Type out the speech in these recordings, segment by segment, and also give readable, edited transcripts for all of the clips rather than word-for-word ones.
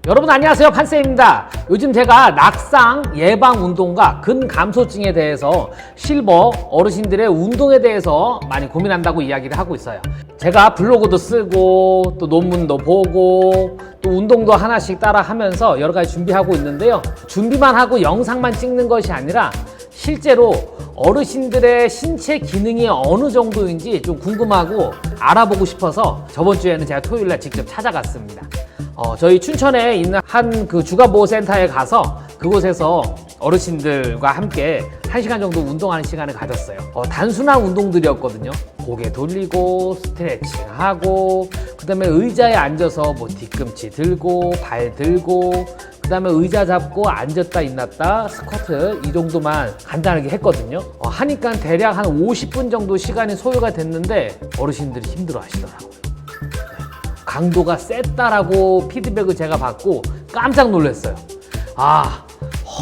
여러분 안녕하세요, 판쌤입니다. 요즘 제가 낙상 예방 운동과 근감소증에 대해서 실버 어르신들의 운동에 대해서 많이 고민한다고 이야기를 하고 있어요. 제가 블로그도 쓰고 또 논문도 보고 또 운동도 하나씩 따라 하면서 여러 가지 준비하고 있는데요. 준비만 하고 영상만 찍는 것이 아니라 실제로 어르신들의 신체 기능이 어느 정도인지 좀 궁금하고 알아보고 싶어서 저번 주에는 제가 토요일날 직접 찾아갔습니다. 저희 춘천에 있는 한 그 주간보호센터에 가서 그곳에서 어르신들과 함께 1시간 정도 운동하는 시간을 가졌어요. 단순한 운동들이었거든요. 고개 돌리고 스트레칭하고 그 다음에 의자에 앉아서 뭐 뒤꿈치 들고 발 들고 그 다음에 의자 잡고 앉았다 일어났다 스쿼트 이 정도만 간단하게 했거든요. 하니까 대략 한 50분 정도 시간이 소요가 됐는데 어르신들이 힘들어 하시더라고요. 강도가 셌다라고 피드백을 제가 받고 깜짝 놀랐어요.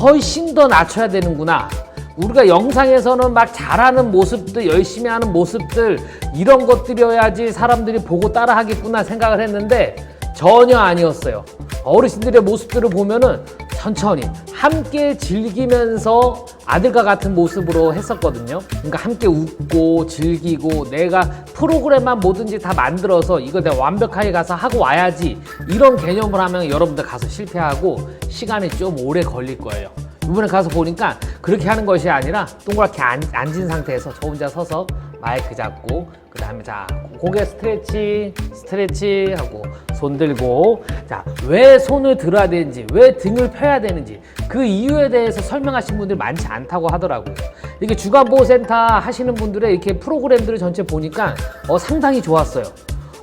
훨씬 더 낮춰야 되는구나. 우리가 영상에서는 막 잘하는 모습들, 열심히 하는 모습들 이런 것들이어야지 사람들이 보고 따라 하겠구나 생각을 했는데 전혀 아니었어요. 어르신들의 모습들을 보면은 천천히 함께 즐기면서 아들과 같은 모습으로 했었거든요. 그러니까 함께 웃고 즐기고 내가 프로그램만 뭐든지 다 만들어서 이거 내가 완벽하게 가서 하고 와야지 이런 개념을 하면 여러분들 가서 실패하고 시간이 좀 오래 걸릴 거예요. 이번에 가서 보니까 그렇게 하는 것이 아니라 동그랗게 앉은 상태에서 저 혼자 서서 마이크 잡고 그 다음에 자 고개 스트레치 하고 손 들고 자 왜 손을 들어야 되는지 왜 등을 펴야 되는지 그 이유에 대해서 설명하신 분들이 많지 않다고 하더라고요. 이게 주간보호센터 하시는 분들의 이렇게 프로그램들을 전체 보니까 상당히 좋았어요.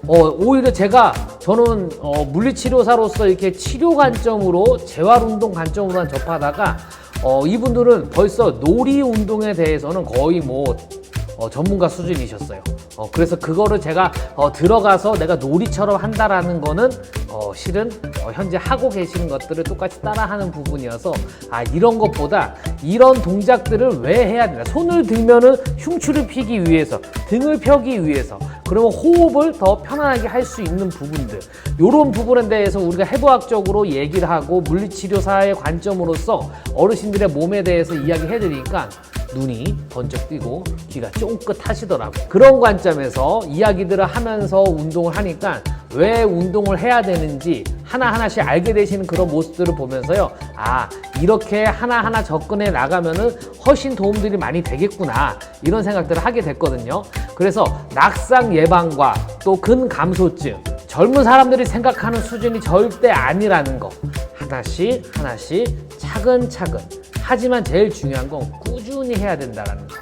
오히려 저는 물리치료사로서 이렇게 치료 관점으로 재활운동 관점으로만 접하다가 이분들은 벌써 놀이 운동에 대해서는 거의 전문가 수준이셨어요. 그래서 그거를 제가 들어가서 내가 놀이처럼 한다라는 거는 실은 현재 하고 계시는 것들을 똑같이 따라하는 부분이어서 이런 것보다 이런 동작들을 왜 해야 되나. 손을 들면은 흉추를 피기 위해서, 등을 펴기 위해서, 그러면 호흡을 더 편안하게 할 수 있는 부분들, 이런 부분에 대해서 우리가 해부학적으로 얘기를 하고 물리치료사의 관점으로서 어르신들의 몸에 대해서 이야기해 드리니까 눈이 번쩍 뜨고 귀가 쫑긋하시더라고요. 그런 관점에서 이야기들을 하면서 운동을 하니까 왜 운동을 해야 되는지 하나하나씩 알게 되시는 그런 모습들을 보면서요. 이렇게 하나하나 접근해 나가면은 훨씬 도움들이 많이 되겠구나 이런 생각들을 하게 됐거든요. 그래서 낙상 예방과 또 근감소증 젊은 사람들이 생각하는 수준이 절대 아니라는 거 하나씩 차근차근 하지만 제일 중요한 건 꾸준히 해야 된다는 거.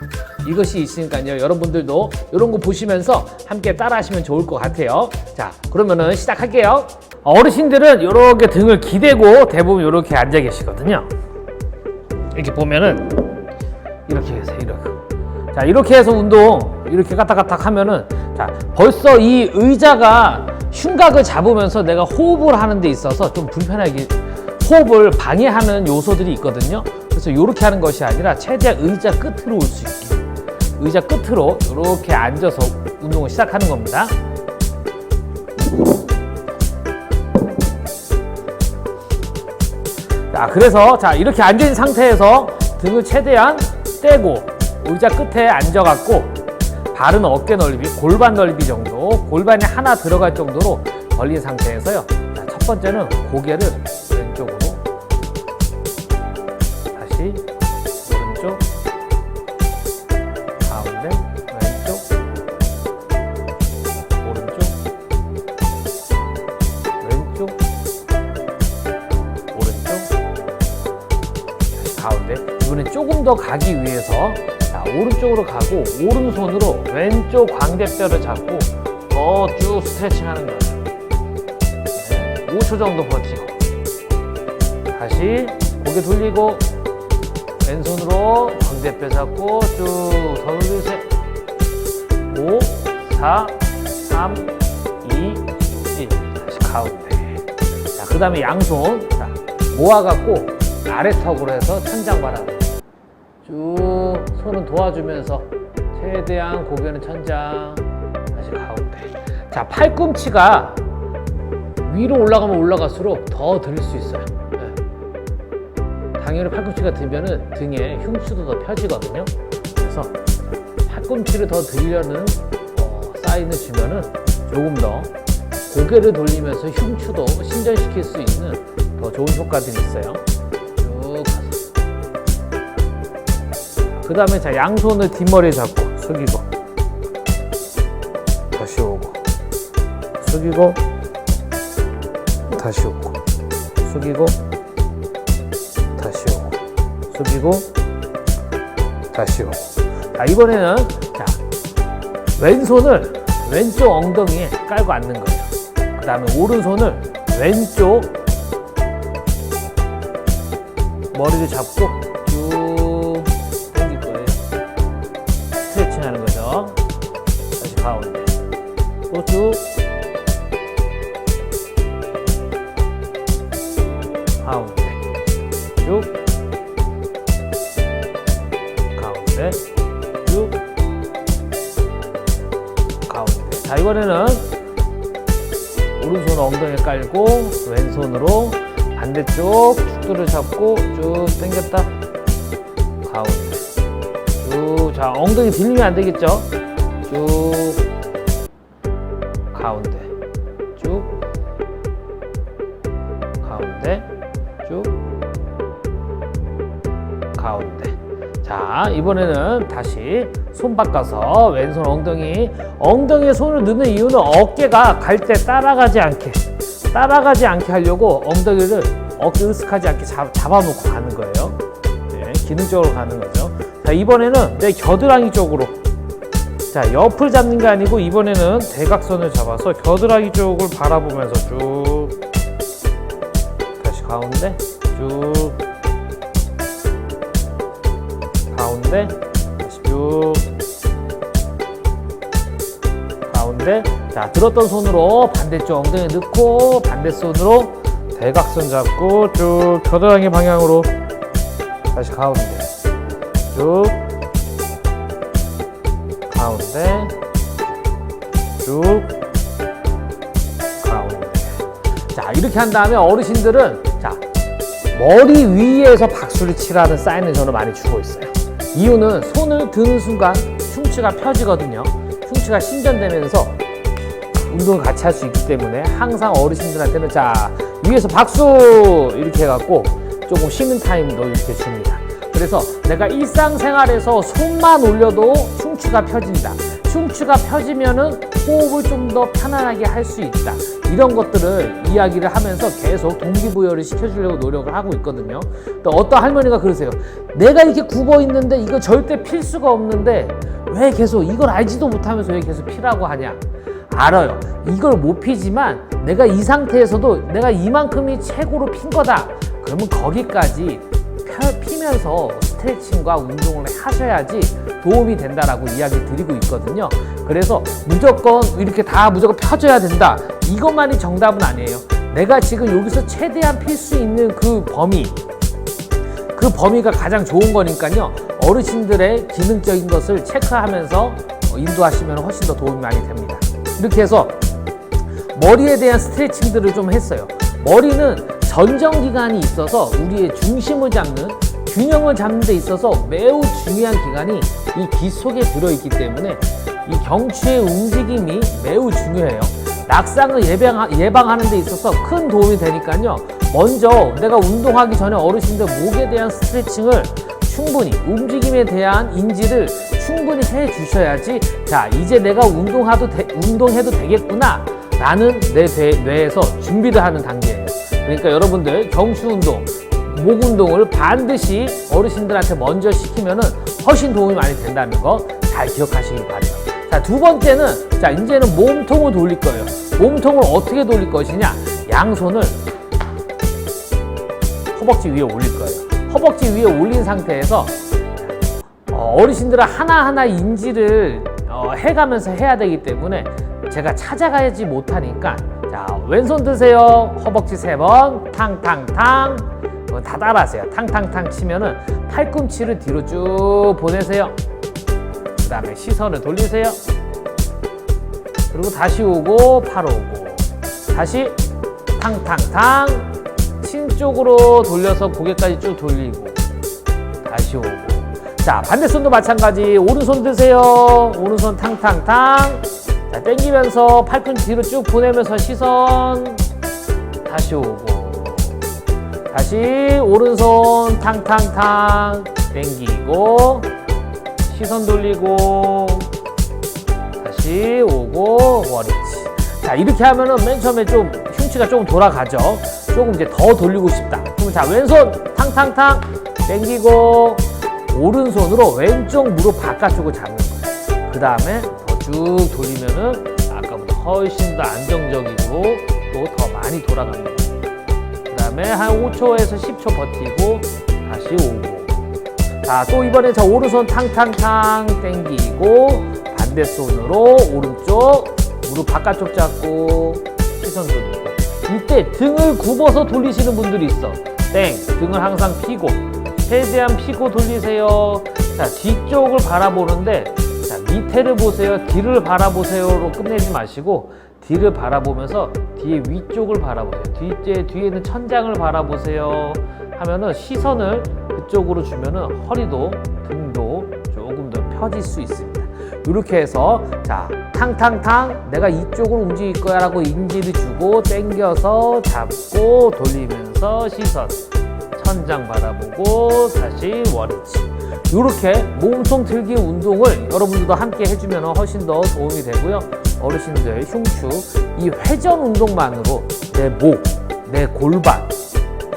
이것이 있으니까요. 여러분들도 이런 거 보시면서 함께 따라 하시면 좋을 것 같아요. 자, 그러면은 시작할게요. 어르신들은 이렇게 등을 기대고 대부분 이렇게 앉아 계시거든요. 이렇게 보면은 이렇게 해서 이렇게. 자, 이렇게 해서 운동 이렇게 까딱까딱 하면은 자, 벌써 이 의자가 흉곽을 잡으면서 내가 호흡을 하는 데 있어서 좀 불편하게 호흡을 방해하는 요소들이 있거든요. 그래서 이렇게 하는 것이 아니라 최대한 의자 끝으로 올 수 있게 의자 끝으로 이렇게 앉아서 운동을 시작하는 겁니다. 자, 그래서 이렇게 앉아있는 상태에서 등을 최대한 떼고 의자 끝에 앉아갖고 발은 어깨 넓이, 골반 넓이 정도, 골반이 하나 들어갈 정도로 벌린 상태에서요. 자, 첫 번째는 고개를 왼쪽으로 다시 오른쪽 가운데 왼쪽 오른쪽 왼쪽 오른쪽 다시 가운데. 이번엔 조금 더 가기 위해서 오른쪽으로 가고 오른손으로 왼쪽 광대뼈를 잡고 더 쭉 스트레칭 하는 거예요. 5초 정도 버티고 다시 고개 돌리고 왼손으로 광대뼈 잡고 쭉 더 돌리세요. 5, 4, 3, 2, 1 다시 가운데. 자, 그 다음에 양손 모아갖고 아래턱으로 해서 천장 바라보 쭉 손은 도와주면서 최대한 고개는 천장 다시 가운데. 자, 팔꿈치가 위로 올라가면 올라갈수록 더 들 수 있어요. 네. 당연히 팔꿈치가 들면은 등에 흉추도 더 펴지거든요. 그래서 팔꿈치를 더 들려는 사인을 주면은 조금 더 고개를 돌리면서 흉추도 신전시킬 수 있는 더 좋은 효과들이 있어요. 쭉 가서. 그 다음에 자, 양손을 뒷머리에 잡고 숙이고 다시 오고 숙이고 다시 오고 숙이고 다시 오고 숙이고 다시 오고. 자, 이번에는 자, 왼손을 왼쪽 엉덩이에 깔고 앉는 거예요. 그 다음에 오른손을 왼쪽 머리를 잡고 쭉 당길 거예요. 스트레칭 하는 거죠. 다시 가운데 또 쭉 가운데 쭉 가운데 쭉 가운데. 자, 이번에는 오른손 엉덩이에 깔고 왼손으로 반대쪽 축두를 잡고 쭉 당겼다 가운데 쭉. 자, 엉덩이 들리면 안 되겠죠? 쭉 가운데 쭉 가운데 쭉 가운데. 자, 이번에는 다시 손 바꿔서 왼손 엉덩이에 손을 넣는 이유는 어깨가 갈 때 따라가지 않게 하려고 엉덩이를 어깨 으쓱하지 않게 잡아놓고 가는 거예요. 네, 기능적으로 가는 거죠. 자, 이번에는 내 겨드랑이 쪽으로. 자, 옆을 잡는 게 아니고 이번에는 대각선을 잡아서 겨드랑이 쪽을 바라보면서 쭉 다시 가운데 쭉 가운데 다시 쭉 가운데. 자, 들었던 손으로 반대쪽 엉덩이에 넣고 반대손으로 대각선 잡고 쭉 겨드랑이 방향으로 다시 가운데 쭉 가운데 쭉 가운데. 자, 이렇게 한 다음에 어르신들은 자, 머리 위에서 박수를 치라는 사인을 저는 많이 주고 있어요. 이유는 손을 드는 순간 흉추가 펴지거든요. 흉추가 신전되면서 운동을 같이 할 수 있기 때문에 항상 어르신들한테는 자, 위에서 박수 이렇게 해갖고 조금 쉬는 타임도 이렇게 줍니다. 그래서 내가 일상생활에서 손만 올려도 흉추가 펴진다. 흉추가 펴지면은 호흡을 좀 더 편안하게 할 수 있다. 이런 것들을 이야기를 하면서 계속 동기부여를 시켜주려고 노력을 하고 있거든요. 또 어떤 할머니가 그러세요. 내가 이렇게 굽어 있는데 이거 절대 필 수가 없는데 왜 계속 이걸 알지도 못하면서 왜 계속 피라고 하냐. 알아요. 이걸 못 피지만 내가 이 상태에서도 내가 이만큼이 최고로 핀 거다. 그러면 거기까지 피면서 스트레칭과 운동을 하셔야지 도움이 된다라고 이야기 드리고 있거든요. 그래서 무조건 이렇게 다 무조건 펴줘야 된다. 이것만이 정답은 아니에요. 내가 지금 여기서 최대한 필 수 있는 그 범위가 가장 좋은 거니까요. 어르신들의 기능적인 것을 체크하면서 인도하시면 훨씬 더 도움이 많이 됩니다. 이렇게 해서 머리에 대한 스트레칭들을 좀 했어요. 머리는 전정기관이 있어서 우리의 중심을 잡는, 균형을 잡는 데 있어서 매우 중요한 기관이 이 귀 속에 들어있기 때문에 이 경추의 움직임이 매우 중요해요. 낙상을 예방하는 데 있어서 큰 도움이 되니까요. 먼저 내가 운동하기 전에 어르신들 목에 대한 스트레칭을 충분히, 움직임에 대한 인지를 충분히 해 주셔야지 자, 이제 내가 운동해도 되겠구나 라는 내 뇌에서 준비를 하는 단계예요. 그러니까 여러분들 경추 운동, 목 운동을 반드시 어르신들한테 먼저 시키면은 훨씬 도움이 많이 된다는 거 잘 기억하시길 바래요. 자, 두 번째는 자, 이제는 몸통을 돌릴 거예요. 몸통을 어떻게 돌릴 것이냐? 양손을 허벅지 위에 올릴 거예요. 허벅지 위에 올린 상태에서 어르신들은 하나하나 인지를 해가면서 해야 되기 때문에 제가 찾아가지 못하니까 자, 왼손 드세요. 허벅지 3번 탕탕탕. 다 따라하세요. 탕탕탕 치면은 팔꿈치를 뒤로 쭉 보내세요. 그 다음에 시선을 돌리세요. 그리고 다시 오고 팔 오고 다시 탕탕탕 친 쪽으로 돌려서 고개까지 쭉 돌리고 다시 오고. 자, 반대손도 마찬가지. 오른손 드세요. 오른손 탕탕탕. 자, 당기면서 팔꿈치 뒤로 쭉 보내면서 시선 다시 오고. 다시 오른손 탕탕탕 당기고 시선 돌리고 다시 오고 워리치. 자, 이렇게 하면은 맨 처음에 좀 흉추가 조금 돌아가죠. 조금 이제 더 돌리고 싶다. 그럼 자, 왼손 탕탕탕 당기고 오른손으로 왼쪽 무릎 바깥쪽을 잡는 거예요. 그 다음에 더 쭉 돌리면은 아까보다 훨씬 더 안정적이고 또 더 많이 돌아갑니다. 그 다음에 한 5초에서 10초 버티고 다시 오고. 자, 또 이번에 자, 오른손 탕탕탕 당기고 반대손으로 오른쪽 무릎 바깥쪽 잡고 시선 돌리고. 이때 등을 굽어서 돌리시는 분들이 있어. 땡! 등을 항상 피고 최대한 피고 돌리세요. 자, 뒤쪽을 바라보는데 자, 밑에를 보세요. 뒤를 바라보세요로 끝내지 마시고 뒤를 바라보면서 뒤에 위쪽을 바라보세요. 뒤에 있는 천장을 바라보세요. 하면은 시선을 그쪽으로 주면은 허리도 등도 조금 더 펴질 수 있습니다. 이렇게 해서 자, 탕탕탕 내가 이쪽으로 움직일 거야 라고 인지를 주고 당겨서 잡고 돌리면서 시선 천장 바라보고 다시 워리치. 이렇게 몸통 들기 운동을 여러분들도 함께 해주면 훨씬 더 도움이 되고요. 어르신들 흉추 이 회전 운동만으로 내 목, 내 골반,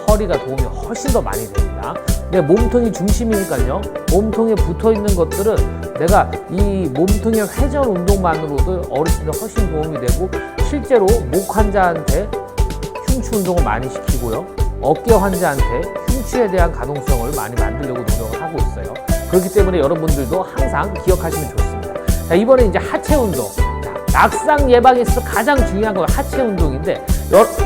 허리가 도움이 훨씬 더 많이 됩니다. 내 몸통이 중심이니까요. 몸통에 붙어 있는 것들은 내가 이 몸통의 회전 운동만으로도 어르신들 훨씬 도움이 되고 실제로 목 환자한테 흉추 운동을 많이 시키고요. 어깨 환자한테 흉추에 대한 가동성을 많이 만들려고 노력을 하고 있어요. 그렇기 때문에 여러분들도 항상 기억하시면 좋습니다. 자, 이번에 이제 하체 운동. 자, 낙상 예방에 있어서 가장 중요한 건 하체 운동인데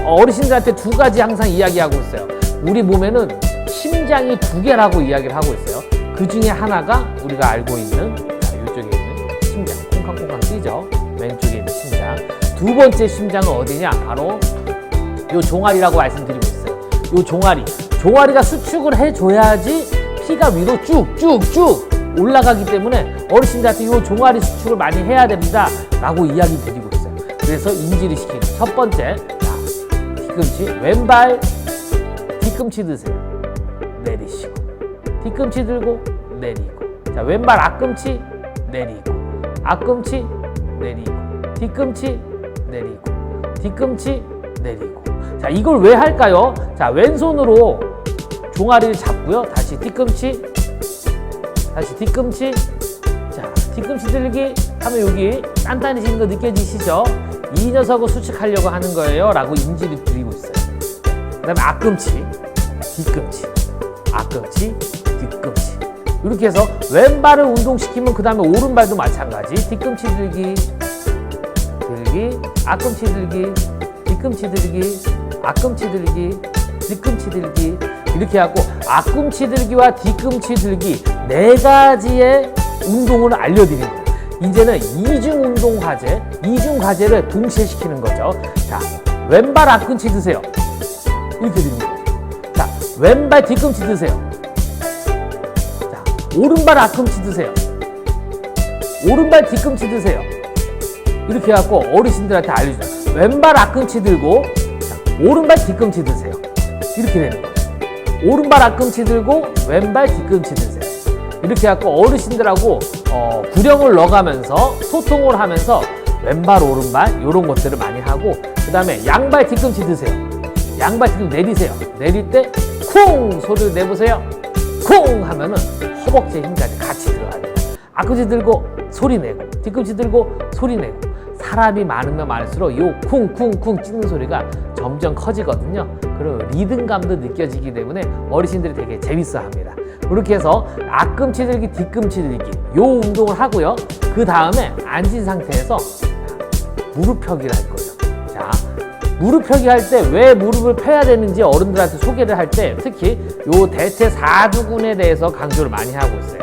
어르신들한테 두 가지 항상 이야기하고 있어요. 우리 몸에는 심장이 두 개라고 이야기를 하고 있어요. 그 중에 하나가 우리가 알고 있는 자, 이쪽에 있는 심장, 콩캉콩캉 뛰죠. 왼쪽에 있는 심장. 두 번째 심장은 어디냐? 바로 요 종아리라고 말씀드리고 있어요. 요 종아리가 수축을 해줘야지 피가 위로 쭉쭉쭉 올라가기 때문에 어르신들한테 요 종아리 수축을 많이 해야 됩니다 라고 이야기 드리고 있어요. 그래서 인지를 시키는 첫 번째, 자, 뒤꿈치, 왼발 뒤꿈치 드세요. 내리시고 뒤꿈치 들고 내리고. 자, 왼발 앞꿈치 내리고 앞꿈치 내리고 뒤꿈치 내리고 뒤꿈치 내리고. 자, 이걸 왜 할까요? 자, 왼손으로 종아리를 잡고요. 다시 뒤꿈치 다시 뒤꿈치. 자, 뒤꿈치 들기 하면 여기 단단해지는 거 느껴지시죠? 이 녀석을 수축하려고 하는 거예요 라고 인지를 드리고 있어요. 그 다음에 앞꿈치 뒤꿈치 앞꿈치 뒤꿈치. 이렇게 해서 왼발을 운동시키면 그 다음에 오른발도 마찬가지. 뒤꿈치 들기 앞꿈치 들기 뒤꿈치 들기 앞꿈치 들기 뒤꿈치 들기. 이렇게 하고 앞꿈치 들기와 뒤꿈치 들기 네 가지의 운동을 알려드리는 거예요. 이제는 이중 운동 과제, 이중 과제를 동시에 시키는 거죠. 자, 왼발 앞꿈치 드세요. 이렇게 드립니다. 자, 왼발 뒤꿈치 드세요. 자, 오른발 앞꿈치 드세요. 오른발 뒤꿈치 드세요. 이렇게 해갖고 어르신들한테 알려줘요. 왼발 앞꿈치 들고 자, 오른발 뒤꿈치 드세요. 이렇게 되는 거예요. 오른발 앞꿈치 들고 왼발 뒤꿈치 드세요. 이렇게 해갖고 어르신들하고 구령을 넣어가면서 소통을 하면서 왼발 오른발 이런 것들을 많이 하고 그 다음에 양발 뒤꿈치 드세요. 양발 뒤꿈치 내리세요. 내릴 때 쿵 소리를 내보세요. 쿵 하면은 허벅지 힘까지 같이 들어가요. 앞꿈치 들고 소리 내고 뒤꿈치 들고 소리 내고. 사람이 많으면 많을수록 요 쿵쿵쿵 찢는 소리가 점점 커지거든요. 그리고 리듬감도 느껴지기 때문에 어르신들이 되게 재밌어 합니다. 이렇게 해서 앞꿈치 들기 뒤꿈치 들기 요 운동을 하고요. 그 다음에 앉은 상태에서 무릎 펴기를 할 거예요. 자, 무릎 펴기 할 때 왜 무릎을 펴야 되는지 어른들한테 소개를 할 때 특히 요 대퇴사두근에 대해서 강조를 많이 하고 있어요.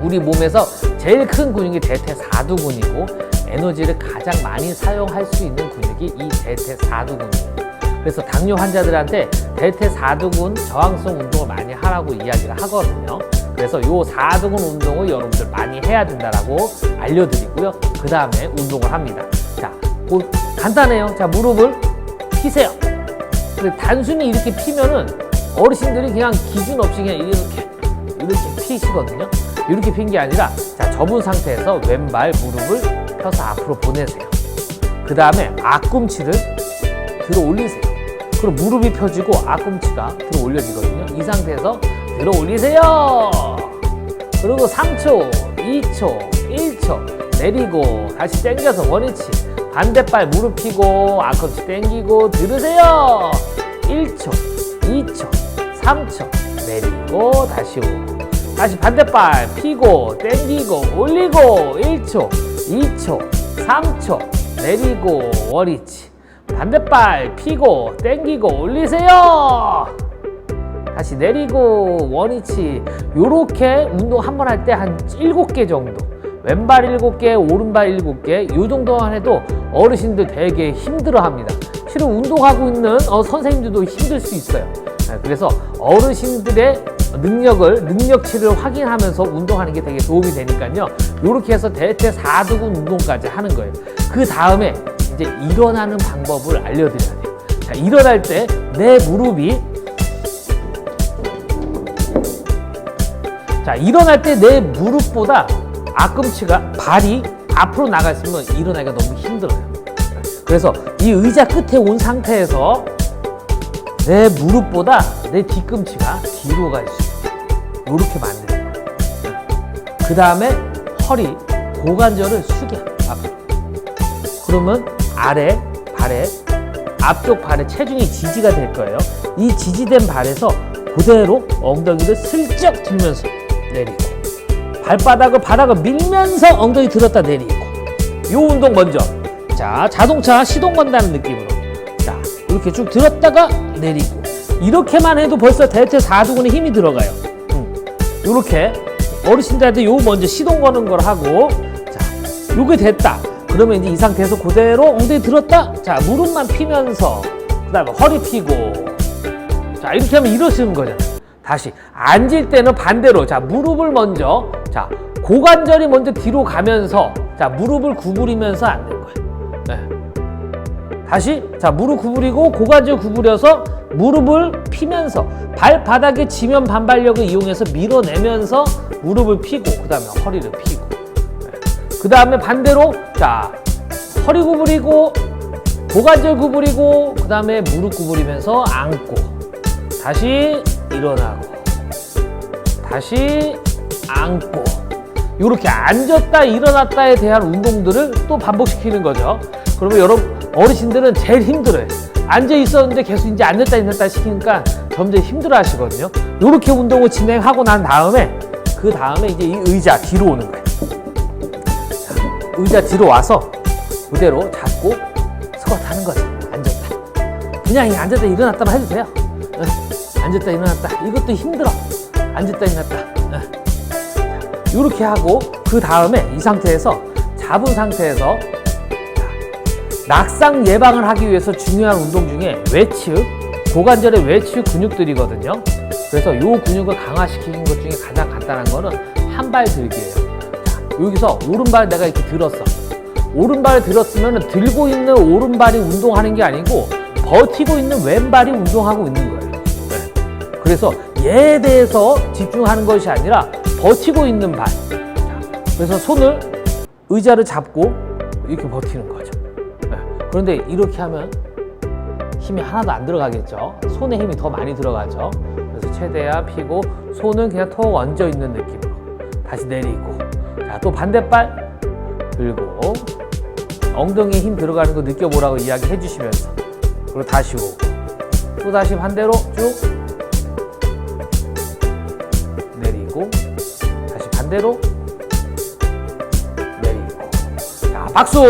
우리 몸에서 제일 큰 근육이 대퇴사두근이고 에너지를 가장 많이 사용할 수 있는 근육이 이 대퇴사두근이에요. 그래서 당뇨 환자들한테 델타 4두근 저항성 운동을 많이 하라고 이야기를 하거든요. 그래서 요 4두근 운동을 여러분들 많이 해야 된다라고 알려드리고요. 그 다음에 운동을 합니다. 자, 간단해요. 자, 무릎을 피세요. 단순히 이렇게 피면은 어르신들이 그냥 기준 없이 그냥 이렇게 피시거든요. 이렇게 핀 게 아니라, 자, 접은 상태에서 왼발 무릎을 펴서 앞으로 보내세요. 그 다음에 앞꿈치를 들어 올리세요. 그럼 무릎이 펴지고 앞꿈치가 들어 올려지거든요. 이 상태에서 들어 올리세요. 그리고 3초, 2초, 1초 내리고 다시 당겨서 원위치. 반대발 무릎 펴고 앞꿈치 당기고 들으세요. 1초, 2초, 3초 내리고 다시 오고. 다시 반대발 펴고 당기고 올리고 1초, 2초, 3초 내리고 원위치. 반대발 펴고 당기고 올리세요. 다시 내리고 원위치. 요렇게 운동 한 번 할 때 한 7개 정도, 왼발 7개, 오른발 7개, 요 정도만 해도 어르신들 되게 힘들어 합니다. 실은 운동하고 있는 선생님들도 힘들 수 있어요. 그래서 어르신들의 능력치를 확인하면서 운동하는 게 되게 도움이 되니까요. 요렇게 해서 델타 4두근 운동까지 하는 거예요. 그 다음에 이제 일어나는 방법을 알려드려야 돼요. 자, 일어날 때 내 무릎이, 자, 일어날 때 내 무릎보다 앞꿈치가, 발이 앞으로 나가 있으면 일어나기가 너무 힘들어요. 그래서 이 의자 끝에 온 상태에서 내 무릎보다 내 뒤꿈치가 뒤로 가 있어요. 이렇게 만드는 거예요. 그 다음에 허리, 고관절을 숙여 앞으로. 그러면 아래 발에, 앞쪽 발에 체중이 지지가 될 거예요. 이 지지된 발에서 그대로 엉덩이를 슬쩍 들면서 내리고, 바닥을 밀면서 엉덩이 들었다 내리고. 요 운동 먼저. 자, 자동차 시동 건다는 느낌으로. 자, 이렇게 쭉 들었다가 내리고. 이렇게만 해도 벌써 델타 4두근에 힘이 들어가요. 요렇게 어르신들한테 요 먼저 시동 거는 걸 하고, 자, 요게 됐다. 그러면 이제 이 상태에서 그대로 엉덩이 들었다. 자, 무릎만 피면서, 그 다음에 허리 피고. 자, 이렇게 하면 일어서는 거잖아요. 다시 앉을 때는 반대로. 자, 무릎을 먼저, 자, 고관절이 먼저 뒤로 가면서, 자, 무릎을 구부리면서 앉는 거예요. 네. 다시, 자, 무릎 구부리고 고관절 구부려서 무릎을 피면서 발바닥에 지면 반발력을 이용해서 밀어내면서 무릎을 피고, 그 다음에 허리를 피고. 네. 그 다음에 반대로, 자, 허리 구부리고 고관절 구부리고, 그 다음에 무릎 구부리면서 앉고, 다시 일어나고, 다시 앉고. 이렇게 앉았다 일어났다에 대한 운동들을 또 반복시키는 거죠. 그러면 여러분 어르신들은 제일 힘들어요. 앉아 있었는데 계속 이제 앉았다 일어났다 시키니까 점점 힘들어 하시거든요. 이렇게 운동을 진행하고 난 다음에, 그 다음에 이제 이 의자 뒤로 오는 거예요. 자, 의자 뒤로 와서 그대로 잡고 스쿼트 하는 거죠. 앉았다. 그냥 앉았다 일어났다만 해도 돼요. 앉았다 일어났다. 이것도 힘들어. 앉았다 일어났다. 이렇게 하고, 그 다음에 이 상태에서, 잡은 상태에서, 낙상 예방을 하기 위해서 중요한 운동 중에 외측, 고관절의 외측 근육들이거든요. 그래서 이 근육을 강화시키는 것 중에 가장 간단한 거는 한 발 들기예요. 자, 여기서 오른발 내가 이렇게 들었어. 오른발을 들었으면 들고 있는 오른발이 운동하는 게 아니고 버티고 있는 왼발이 운동하고 있는 거예요. 네. 그래서 얘에 대해서 집중하는 것이 아니라 버티고 있는 발. 자, 그래서 손을, 의자를 잡고 이렇게 버티는 거죠. 네. 그런데 이렇게 하면 힘이 하나도 안 들어가겠죠. 손에 힘이 더 많이 들어가죠. 그래서 최대한 펴고 손은 그냥 턱 얹어 있는 느낌으로 다시 내리고, 자, 또 반대발 들고 엉덩이에 힘 들어가는 거 느껴보라고 이야기해 주시면서, 그리고 다시 오고, 또 다시 반대로 쭉 내리고, 다시 반대로 내리고. 자, 박수!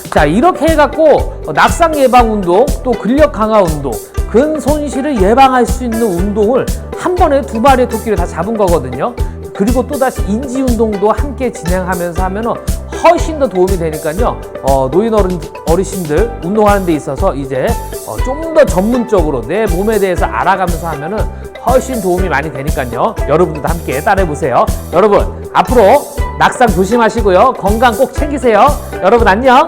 자, 이렇게 해갖고 낙상 예방 운동, 또 근력 강화 운동, 근 손실을 예방할 수 있는 운동을 한 번에 두 마리의 토끼를 다 잡은 거거든요. 그리고 또 다시 인지 운동도 함께 진행하면서 하면은 훨씬 더 도움이 되니까요. 노인 어르신들 운동하는 데 있어서 이제 좀 더 전문적으로 내 몸에 대해서 알아가면서 하면은 훨씬 도움이 많이 되니까요. 여러분들도 함께 따라해 보세요. 여러분 앞으로 낙상 조심하시고요. 건강 꼭 챙기세요. 여러분 안녕.